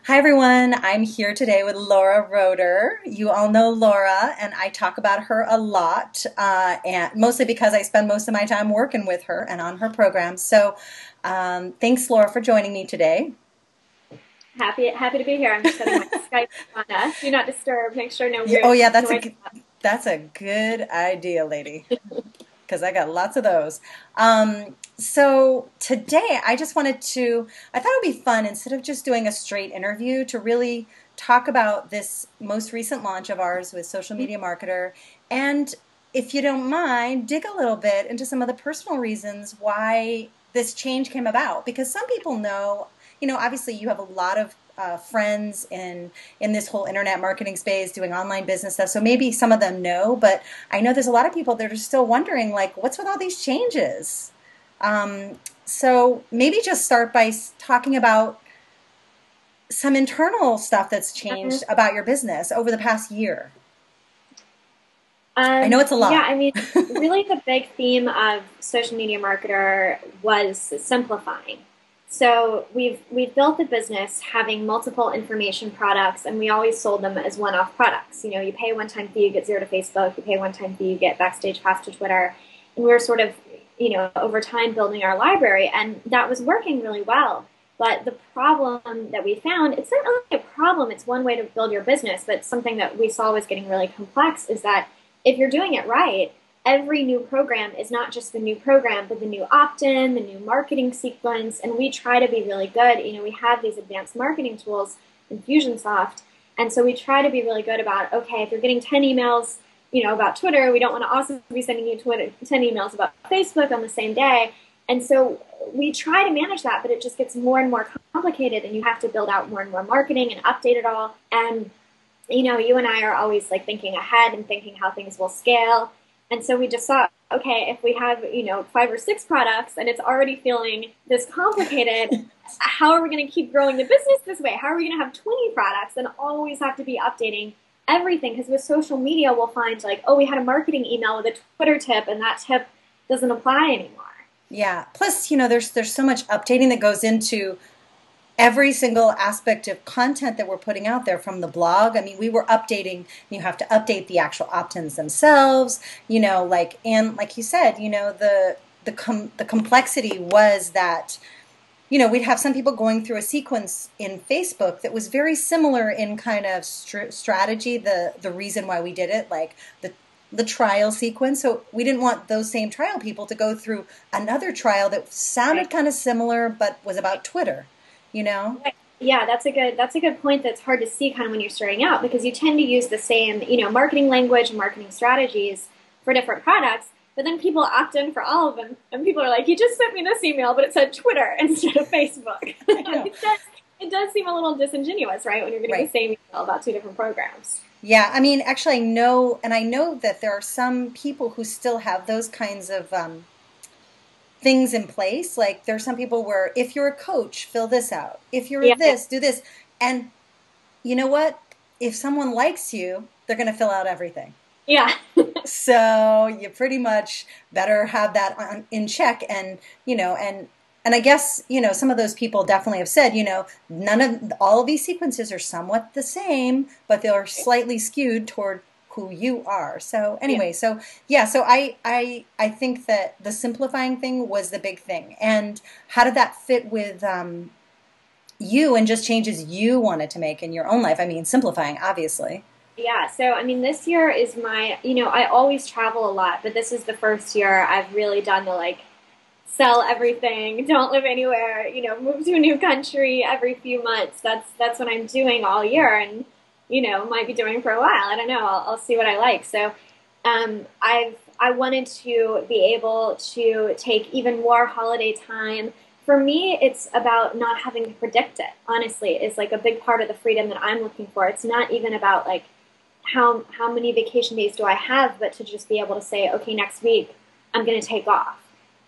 Hi everyone, I'm here today with Laura Roeder. You all know Laura, and I talk about her a lot, and mostly because I spend most of my time working with her and on her programs. So, thanks, Laura, for joining me today. Happy to be here. I'm just setting my Skype on do not disturb. Make sure no Oh weird yeah, noise. that's a good idea, lady, because I got lots of those. So today I just I thought it would be fun instead of just doing a straight interview to really talk about this most recent launch of ours with Social Media Marketer. And if you don't mind, dig a little bit into some of the personal reasons why this change came about. Because some people know, obviously you have a lot of friends in this whole internet marketing space doing online business stuff. So maybe some of them know, but I know there's a lot of people that are still wondering, like, what's with all these changes? So maybe just start by talking about some internal stuff that's changed about your business over the past year. I know it's a Yeah, lot. I mean, really the big theme of social media marketer was simplifying. So we've built the business having multiple information products, and we always sold them as one-off products. You know, you pay a one-time fee, you get zero to Facebook. You pay a one-time fee, you get backstage pass to Twitter. And we were sort of, over time building our library, and that was working really well. But the problem that we found, it's not really a problem, it's one way to build your business, but something that we saw was getting really complex is that if you're doing it right, every new program is not just the new program, but the new opt-in, the new marketing sequence, and we try to be really good. You know, we have these advanced marketing tools in Fusionsoft, and so we try to be really good about, okay, if you're getting 10 emails, about Twitter, we don't want to also be sending you 10 emails about Facebook on the same day. And so we try to manage that, but it just gets more and more complicated, and you have to build out more and more marketing and update it all. And you and I are always like thinking ahead and thinking how things will scale. And so we just thought, okay, if we have, 5 or 6 products and it's already feeling this complicated, how are we going to keep growing the business this way? How are we going to have 20 products and always have to be updating everything? Because with social media, we'll find like, oh, we had a marketing email with a Twitter tip and that tip doesn't apply anymore. Yeah. Plus, there's so much updating that goes into every single aspect of content that we're putting out there from the blog. I mean, we were updating, you have to update the actual opt-ins themselves, and like you said, the complexity was that, we'd have some people going through a sequence in Facebook that was very similar in kind of strategy, the reason why we did it, like the trial sequence. So we didn't want those same trial people to go through another trial that sounded kind of similar but was about Twitter, you know? Yeah, that's a good point. That's hard to see kind of when you're starting out because you tend to use the same, marketing language and marketing strategies for different products, but then people opt in for all of them, and people are like, "You just sent me this email, but it said Twitter instead of Facebook." It does seem a little disingenuous, right, when you're getting the same email about 2 different programs. Yeah, I mean, actually, I know that there are some people who still have those kinds of things in place. Like there's some people where if you're a coach, fill this out. If you're Yeah, this, do this. And you know what? If someone likes you, they're going to fill out everything. yeah. So you pretty much better have that in check. And I guess, some of those people definitely have said, none of all of these sequences are somewhat the same, but they're slightly skewed toward who you are. So anyway, so yeah, so I think that the simplifying thing was the big thing. And how did that fit with you and just changes you wanted to make in your own life? I mean, simplifying, obviously. Yeah, so I mean, this year is I always travel a lot, but this is the first year I've really done the like sell everything, don't live anywhere, move to a new country every few months. That's what I'm doing all year, and might be doing for a while. I don't know. I'll see what I like. So, I wanted to be able to take even more holiday time. For me, it's about not having to predict it. Honestly, it's like a big part of the freedom that I'm looking for. It's not even about like how many vacation days do I have, but to just be able to say, okay, next week I'm going to take off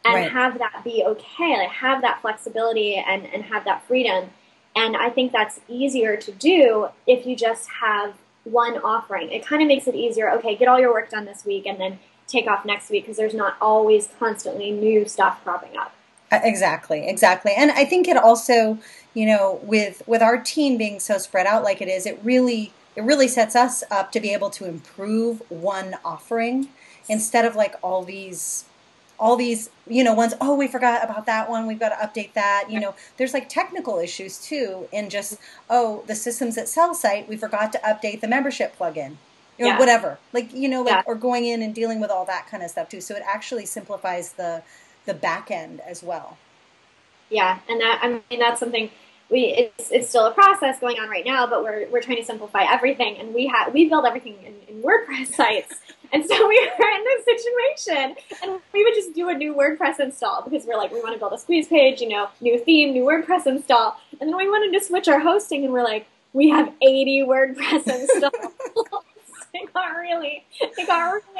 and Right. have that be okay. Like have that flexibility and have that freedom. And I think that's easier to do if you just have one offering. It kind of makes it easier. Okay, get all your work done this week and then take off next week because there's not always constantly new stuff cropping up. Exactly, exactly. And I think it also, with our team being so spread out like it is, it really sets us up to be able to improve one offering instead of like all these ones. Oh, we forgot about that one, we've got to update that. There's like technical issues too in just, oh, the systems that sell site, we forgot to update the membership plugin, Yeah. whatever, like, Yeah. or going in and dealing with all that kind of stuff too. So it actually simplifies the back end as well. Yeah, and I mean that's something it's still a process going on right now, but we're trying to simplify everything, and we build everything in WordPress sites, and so we were in this situation, and we would just do a new WordPress install because we're like we want to build a squeeze page, new theme, new WordPress install, and then we wanted to switch our hosting, and we're like we have 80 WordPress installs. It got really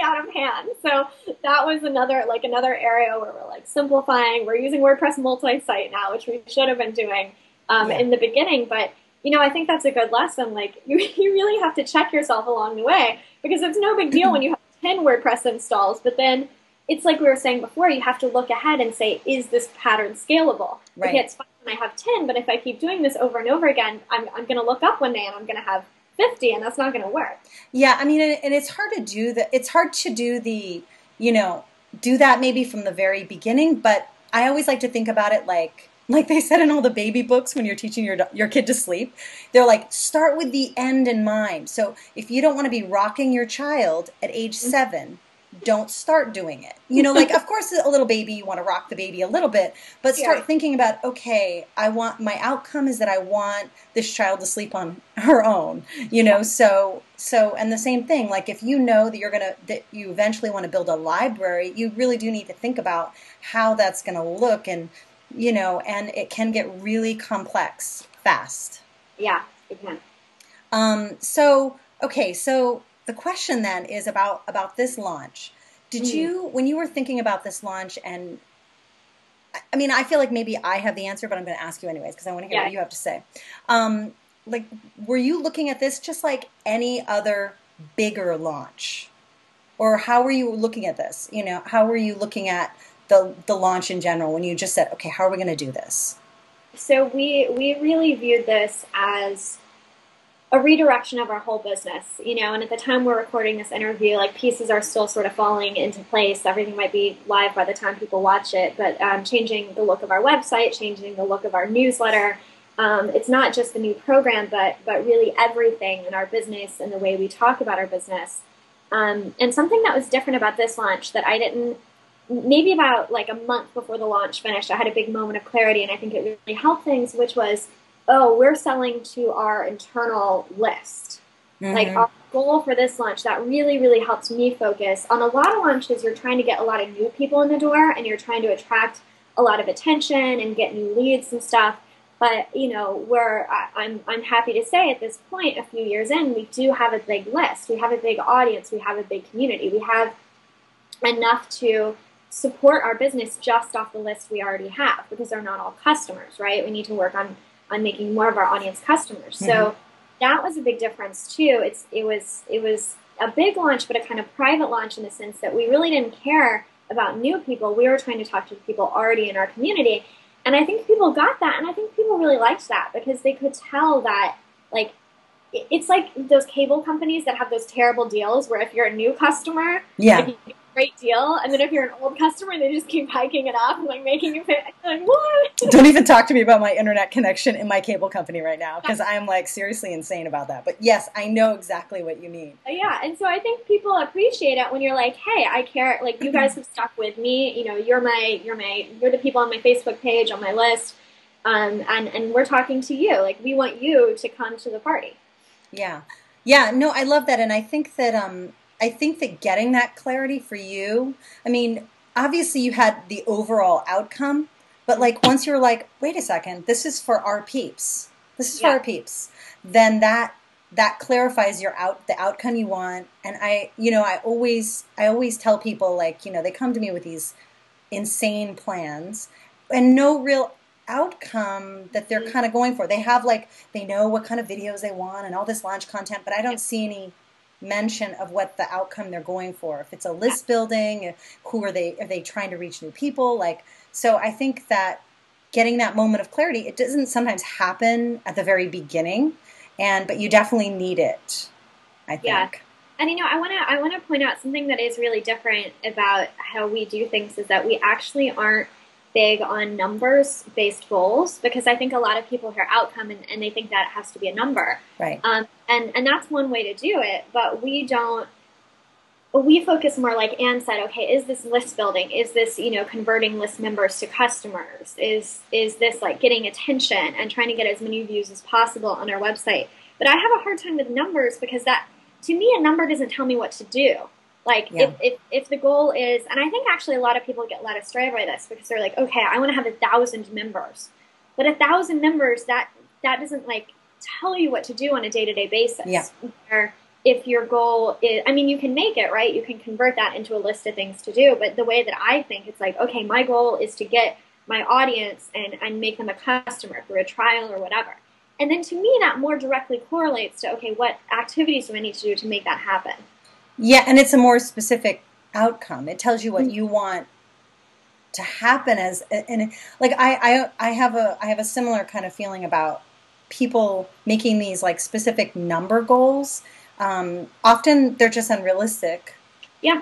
out of hand. So that was another area where we're like simplifying. We're using WordPress multi-site now, which we should have been doing Yeah. in the beginning. But I think that's a good lesson. Like you really have to check yourself along the way because it's no big deal when you have 10 WordPress installs, but then it's like we were saying before, you have to look ahead and say, is this pattern scalable? Right. Okay, it's fine when I have 10, but if I keep doing this over and over again, I'm going to look up one day and I'm going to have 50, and that's not going to work. Yeah, I mean, and it's hard to do that. It's hard to do that maybe from the very beginning. But I always like to think about it like they said in all the baby books when you're teaching your kid to sleep. They're like, start with the end in mind. So if you don't want to be rocking your child at age 7, don't start doing it. Like, of course, a little baby, you want to rock the baby a little bit, but start Yeah. thinking about, okay, my outcome is that I want this child to sleep on her own, Yeah. and the same thing, like if you know that you eventually want to build a library, you really do need to think about how that's going to look, and it can get really complex fast. Yeah, it can. So the question then is about this launch. Did Mhm. you, when you were thinking about this launch, and I mean, I feel like maybe I have the answer, but I'm going to ask you anyways because I want to hear Yeah. what you have to say. Um, like, were you looking at this just like any other bigger launch, or how were you looking at this? How were you looking at the launch in general when you just said, okay, how are we going to do this? So we really viewed this as a redirection of our whole business, and at the time we're recording this interview, like pieces are still sort of falling into place. Everything might be live by the time people watch it, but changing the look of our website, changing the look of our newsletter. It's not just the new program, but really everything in our business and the way we talk about our business. And something that was different about this launch that I didn't, maybe about like a month before the launch finished, I had a big moment of clarity, and I think it really helped things, which was, oh, we're selling to our internal list. Like Mm-hmm. our goal for this launch, that really, really helped me focus. On a lot of launches, you're trying to get a lot of new people in the door and you're trying to attract a lot of attention and get new leads and stuff. But I'm happy to say at this point, a few years in, we do have a big list. We have a big audience. We have a big community. We have enough to support our business just off the list we already have because they're not all customers, right? We need to work on making more of our audience customers. Mm-hmm. So that was a big difference too. It was a big launch, but a kind of private launch in the sense that we really didn't care about new people. We were trying to talk to people already in our community. And I think people got that, and I think people really liked that because they could tell that, like, it's like those cable companies that have those terrible deals where if you're a new customer, like Yeah. you get a great deal, and then if you're an old customer, they just keep hiking it up and like making you pay. Like, what? Don't even talk to me about my internet connection in my cable company right now because I'm like seriously insane about that. But yes, I know exactly what you mean. Yeah, and so I think people appreciate it when you're like, "Hey, I care. Like, you guys have stuck with me. You're the people on my Facebook page, on my list, and we're talking to you. Like, we want you to come to the party." Yeah. Yeah, no, I love that. And I think that getting that clarity for you, I mean, obviously you had the overall outcome, but like once you're like, wait a second, this is for our peeps. This is for Yeah, our peeps. Then that clarifies the outcome you want. And I always tell people, like, they come to me with these insane plans and no real outcome that they're kind of going for. They have, like, they know what kind of videos they want and all this launch content, but I yeah, don't see any mention of what the outcome they're going for. If it's a yeah, list building, who are they trying to reach new people? Like, So I think that getting that moment of clarity, it doesn't sometimes happen at the very beginning, but you definitely need it, I Yeah. think. And I wanna point out something that is really different about how we do things is that we actually aren't big on numbers based goals because I think a lot of people hear outcome and they think that it has to be a number. Right. And that's one way to do it, but we don't we focus more like Anne said, okay, is this list building? Is this, converting list members to customers? Is this like getting attention and trying to get as many views as possible on our website? But I have a hard time with numbers because that to me a number doesn't tell me what to do. Like Yeah. if the goal is, and I think actually a lot of people get led astray by this because they're like, okay, I want to have 1,000 members. But 1,000 members, that doesn't like tell you what to do on a day-to-day basis. Yeah. Where if your goal is, I mean, you can make it, right? You can convert that into a list of things to do. But the way that I think, it's like, okay, my goal is to get my audience and make them a customer through a trial or whatever. And then to me, that more directly correlates to, okay, what activities do I need to do to make that happen? Yeah, and it's a more specific outcome. It tells you what you want to happen and like I have a similar kind of feeling about people making these like specific number goals. Often they're just unrealistic. Yeah.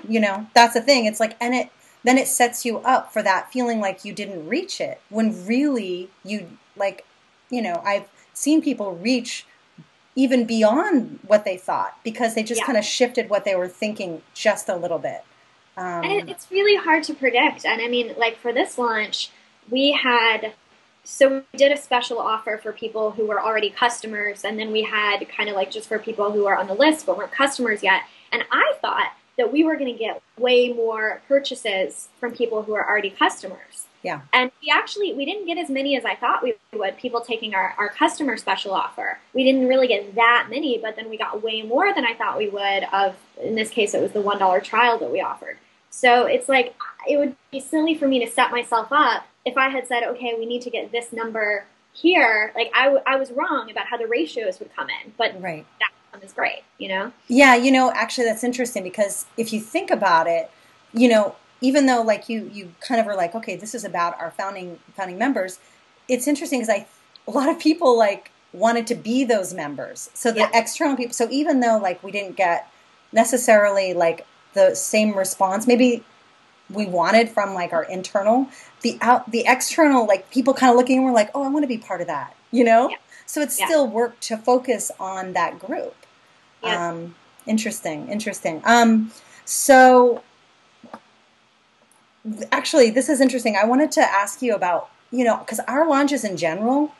That's the thing. It's like, and then it sets you up for that feeling like you didn't reach it when really you like, I've seen people reach even beyond what they thought because they just Yeah. kind of shifted what they were thinking just a little bit. And it's really hard to predict. And I mean, like for this launch, we did a special offer for people who were already customers. And then we had kind of like just for people who are on the list but weren't customers yet. And I thought that we were going to get way more purchases from people who are already customers. Yeah. And we didn't get as many as I thought we would, people taking our customer special offer. We didn't really get that many, but then we got way more than I thought we would in this case, it was the $1 trial that we offered. So it's like, it would be silly for me to set myself up if I had said, okay, we need to get this number here. Like I was wrong about how the ratios would come in, but Right. that one is great, Yeah, actually that's interesting because if you think about it, even though like you kind of are like, okay, this is about our founding members, it's interesting because a lot of people like wanted to be those members. So the external people, so even though like we didn't get necessarily like the same response maybe we wanted from like our internal, the external, like people kind of looking and we're like, oh, I want to be part of that, so it still worked to focus on that group. Interesting. So actually this is interesting. I wanted to ask you about, because our launches in general,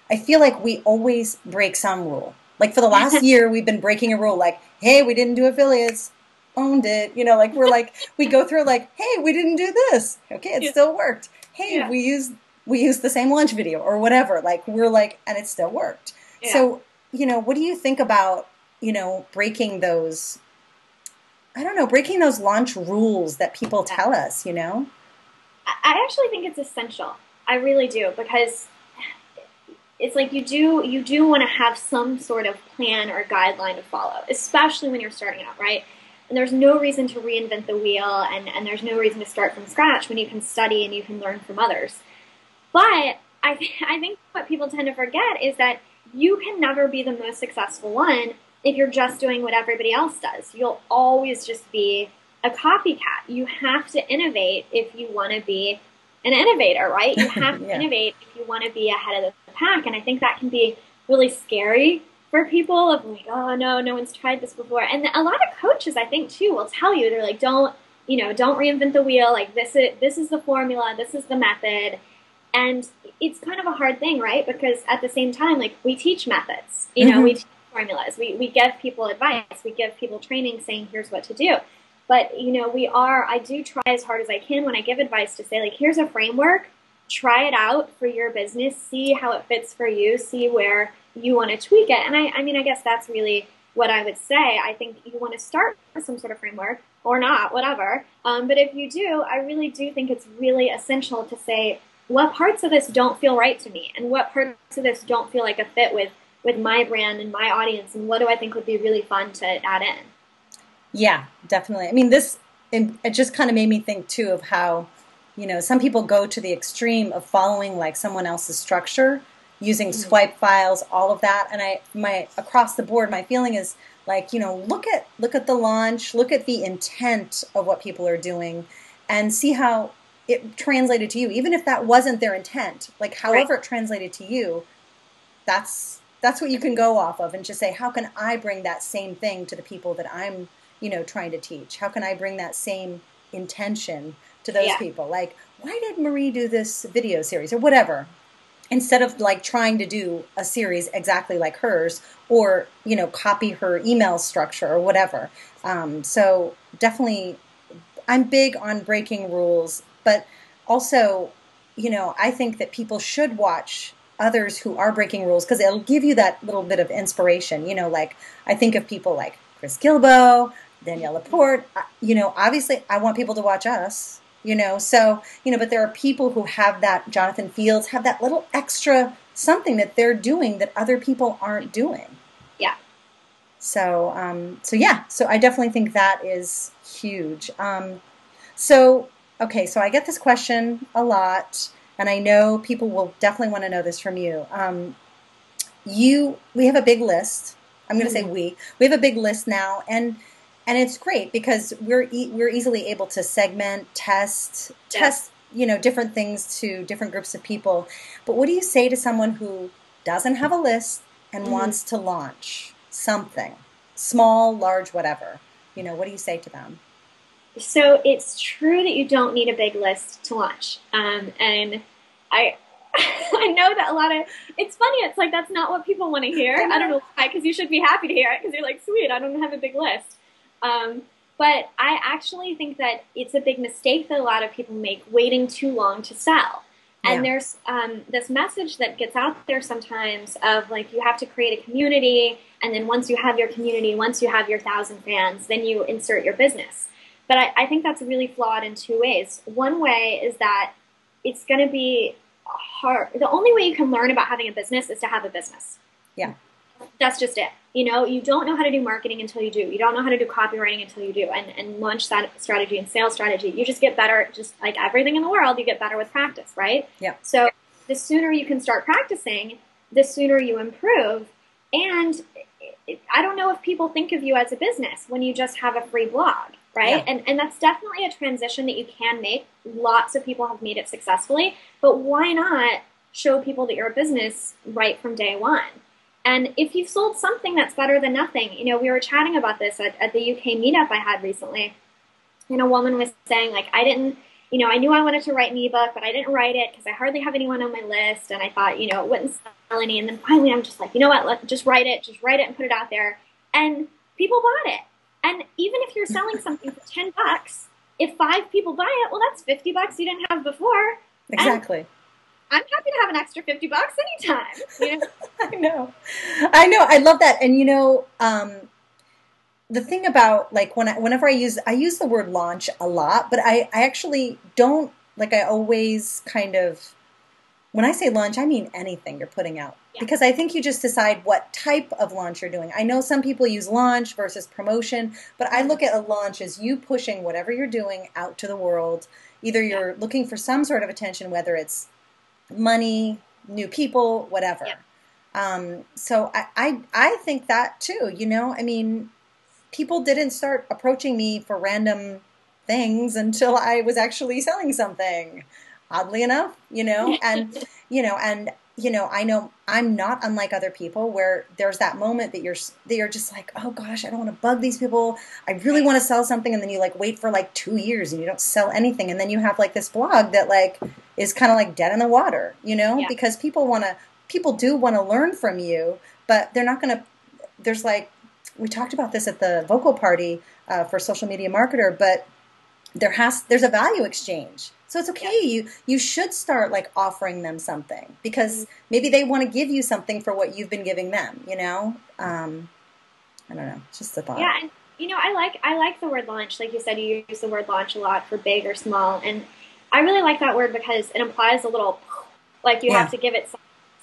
I feel like we always break some rule. Like for the last year we've been breaking a rule, like, hey, we didn't do affiliates, owned it, like we're like, we go through like, hey, we didn't do this, okay, it still worked. Hey, we used the same launch video or whatever, like we're like, and it still worked. So what do you think about breaking those, I don't know, breaking those launch rules that people tell us? I actually think it's essential. I really do, because it's like you do want to have some sort of plan or guideline to follow, especially when you're starting out, right? And there's no reason to reinvent the wheel, and there's no reason to start from scratch when you can study and you can learn from others. But I think what people tend to forget is that you can never be the most successful one if you're just doing what everybody else does. You'll always just be a copycat. You have to innovate if you want to be an innovator, right? You have to innovate if you want to be ahead of the pack. And I think that can be really scary for people of like, oh no one's tried this before. And a lot of coaches, I think too, will tell you, they're like, don't reinvent the wheel. Like this is the formula, this is the method. And it's kind of a hard thing, right? Because at the same time, like we teach methods, we teach formulas, we give people advice, we give people training saying here's what to do. But I do try as hard as I can when I give advice to say like, here's a framework, try it out for your business, see how it fits for you, see where you want to tweak it. And I mean, I guess that's really what I would say. I think you want to start with some sort of framework or not, whatever. But if you do, I really do think it's really essential to say what parts of this don't feel right to me and what parts of this don't feel like a fit with my brand and my audience, and what do I think would be really fun to add in. Yeah, definitely. I mean, it just kind of made me think too of how, some people go to the extreme of following like someone else's structure, using Mhm. swipe files, all of that. And across the board, my feeling is like, look at the launch, look at the intent of what people are doing, and see how it translated to you, even if that wasn't their intent. Like, Right. however it translated to you, that's what you can go off of, and just say, how can I bring that same thing to the people that I'm, trying to teach? How can I bring that same intention to those Yeah. people? Like, why did Marie do this video series or whatever? Instead of like trying to do a series exactly like hers, or copy her email structure or whatever. So definitely, I'm big on breaking rules, but also, I think that people should watch others who are breaking rules, because it'll give you that little bit of inspiration. Like, I think of people like Chris Gilbo, Danielle Laporte. Obviously, I want people to watch us. So but there are people who have that. Jonathan Fields have that little extra something that they're doing that other people aren't doing. Yeah. So yeah, so I definitely think that is huge. So, okay, so I get this question a lot, and I know people will definitely want to know this from you. We have a big list. I'm going to say Mhm. we have a big list now, and it's great because we're easily able to segment, Yeah. test, different things to different groups of people. But what do you say to someone who doesn't have a list and Mhm. wants to launch something, small, large, whatever? What do you say to them? So it's true that you don't need a big list to launch. And I I know that a lot of it's funny. It's like that's not what people want to I hear. I don't know. know why, because you should be happy to hear it because you're like, sweet, I don't have a big list. Um, but I actually think that it's a big mistake that a lot of people make waiting too long to sell. And Yeah. there's this message that gets out there sometimes of like you have to create a community, and then once you have your community, once you have your 1,000 fans, then you insert your business. But I think that's really flawed in two ways. One way is that it's going to be hard. The only way you can learn about having a business is to have a business. Yeah. That's just it. You don't know how to do marketing until you do. You don't know how to do copywriting until you do, and launch that strategy and sales strategy. You just get better, just like everything in the world, you get better with practice, right? Yeah. So the sooner you can start practicing, the sooner you improve. And I don't know if people think of you as a business when you just have a free blog, right? Yeah. And that's definitely a transition that you can make. Lots of people have made it successfully, but why not show people that you're a business right from day one? And if you've sold something that's better than nothing, we were chatting about this at the UK meetup I had recently, and a woman was saying, like, I didn't, I knew I wanted to write an ebook, but I didn't write it because I hardly have anyone on my list, and I thought, it wouldn't sell any. And then finally, I'm just like, you know what? Just write it and put it out there. And people bought it. And even if you're selling something for $10, if 5 people buy it, well, that's $50 you didn't have before. Exactly. And I'm happy to have an extra $50 anytime. I know. I love that. And the thing about like whenever I use the word launch a lot, but I actually don't, like, I always kind of, when I say launch, I mean anything you're putting out. Yeah. Because I think you just decide what type of launch you're doing. I know some people use launch versus promotion, but I look at a launch as you pushing whatever you're doing out to the world. Either you're looking for some sort of attention, whether it's money, new people, whatever. Yeah. So I think that too, I mean, people didn't start approaching me for random things until I was actually selling something, oddly enough, I know I'm not unlike other people where there's that moment that you're just like, oh gosh, I don't want to bug these people. I really want to sell something. And then you like wait for like 2 years and you don't sell anything. And then you have like this blog that like is kind of like dead in the water, because people do want to learn from you, but they're not going to, there's like, we talked about this at the vocal party for Social Media Marketer, but there's a value exchange. So it's okay. You should start like offering them something because maybe they want to give you something for what you've been giving them, I don't know. It's just a thought. Yeah, and I like the word launch. Like you said, you use the word launch a lot for big or small, and I really like that word because it implies a little, like you have to give it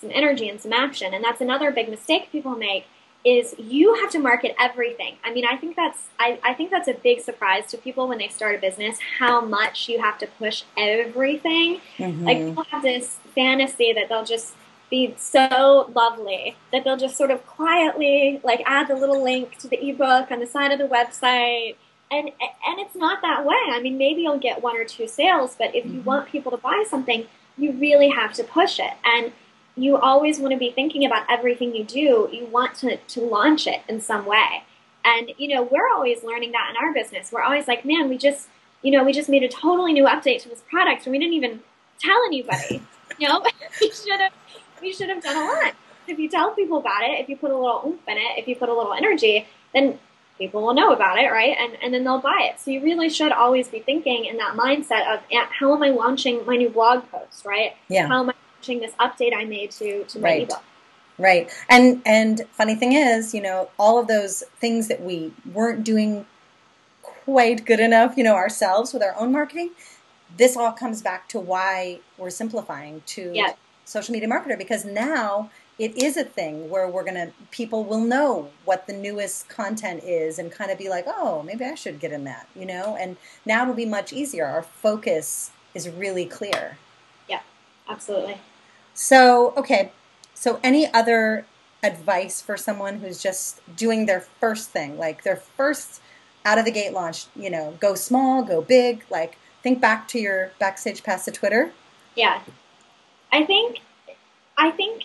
some energy and some action, and that's another big mistake people make is you have to market everything. I mean, I think that's a big surprise to people when they start a business, how much you have to push everything. Like Hmm. people have this fantasy that they'll just be so lovely that they'll just sort of quietly like add the little link to the ebook on the side of the website. And it's not that way. I mean, maybe you'll get one or two sales, but if you Hmm. want people to buy something, you really have to push it. And you always want to be thinking about everything you do. You want to launch it in some way. And, we're always learning that in our business. We're always like, man, we just made a totally new update to this product and we didn't even tell anybody. we should have, we should have done a lot. If you tell people about it, if you put a little oomph in it, if you put a little energy, then people will know about it, right? And then they'll buy it. So you really should always be thinking in that mindset of how am I launching my new blog post, right? Yeah. How am I launching this update I made to my Right. ebook? Right. And funny thing is, all of those things that we weren't doing quite good enough, ourselves with our own marketing, this all comes back to why we're simplifying to Yeah, social media marketer, because now it is a thing where people will know what the newest content is and kind of be like, oh, maybe I should get in that, and now it'll be much easier. Our focus is really clear. yeah, absolutely. So, okay. So, any other advice for someone who's just doing their first thing, like their first out of the gate launch, go small, go big, like think back to your backstage pass to Twitter. Yeah. I think I think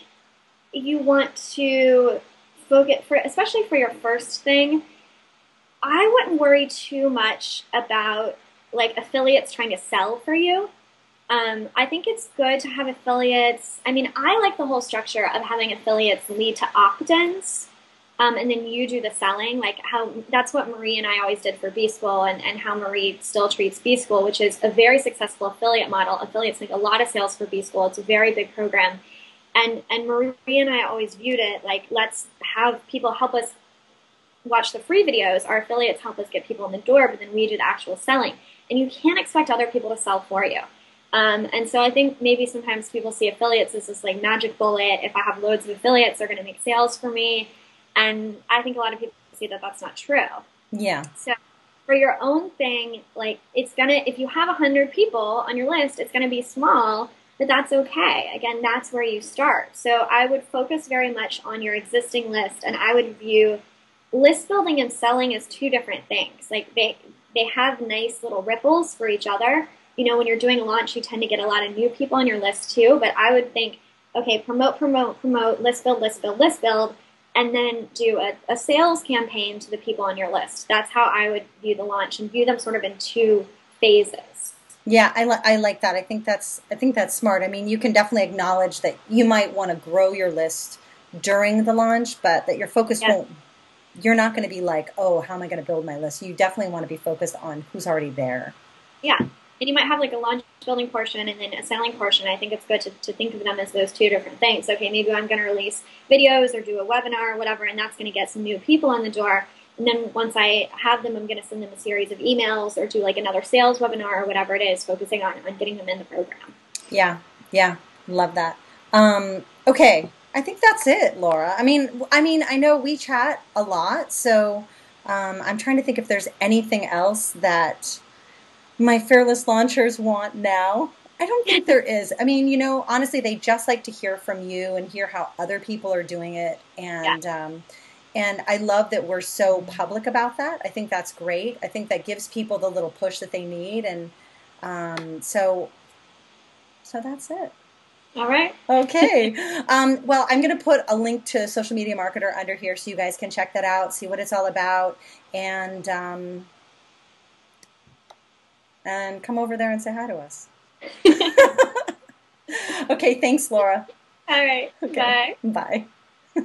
you want to focus for especially for your first thing, I wouldn't worry too much about like affiliates trying to sell for you. I think it's good to have affiliates. I mean, I like the whole structure of having affiliates lead to opt-ins, and then you do the selling. Like how that's what Marie and I always did for B School, and how Marie still treats B School, which is a very successful affiliate model. Affiliates make a lot of sales for B School. It's a very big program, and Marie and I always viewed it like let's have people help us watch the free videos. Our affiliates help us get people in the door, but then we do the actual selling. And you can't expect other people to sell for you. And so I think maybe sometimes people see affiliates as this like magic bullet. If I have loads of affiliates, they're going to make sales for me. And I think a lot of people see that that's not true. Yeah. So for your own thing, like if you have 100 people on your list, it's going to be small, but that's okay. Again, that's where you start. So I would focus very much on your existing list, and I would view list building and selling as two different things. Like they have nice little ripples for each other. When you're doing a launch, you tend to get a lot of new people on your list too. But I would think, okay, promote, promote, promote, list build, list build, list build, and then do a sales campaign to the people on your list. That's how I would view the launch and view them sort of in two phases. Yeah, I like that. I think that's smart. I mean, you can definitely acknowledge that you might want to grow your list during the launch, but that your focus Yeah. won't you're not going to be like, oh, how am I going to build my list? You definitely want to be focused on who's already there. Yeah. And you might have like a launch building portion and then a selling portion. I think it's good to think of them as those two different things. Okay, maybe I'm going to release videos or do a webinar or whatever, and that's going to get some new people on the door. And then once I have them, I'm going to send them a series of emails or do like another sales webinar or whatever it is, focusing on getting them in the program. Yeah, yeah, love that. Okay, I think that's it, Laura. I mean, I know we chat a lot, so I'm trying to think if there's anything else that my fearless launchers want now. I don't think there is. I mean, honestly, they just like to hear from you and hear how other people are doing it, Yeah. and I love that we're so public about that. I think that's great. I think that gives people the little push that they need, and so that's it. All right. Okay. Well, I'm going to put a link to Social Media Marketer under here so you guys can check that out, see what it's all about, and come over there and say hi to us. Okay. Thanks, Laura. All right. Okay. Bye. Bye.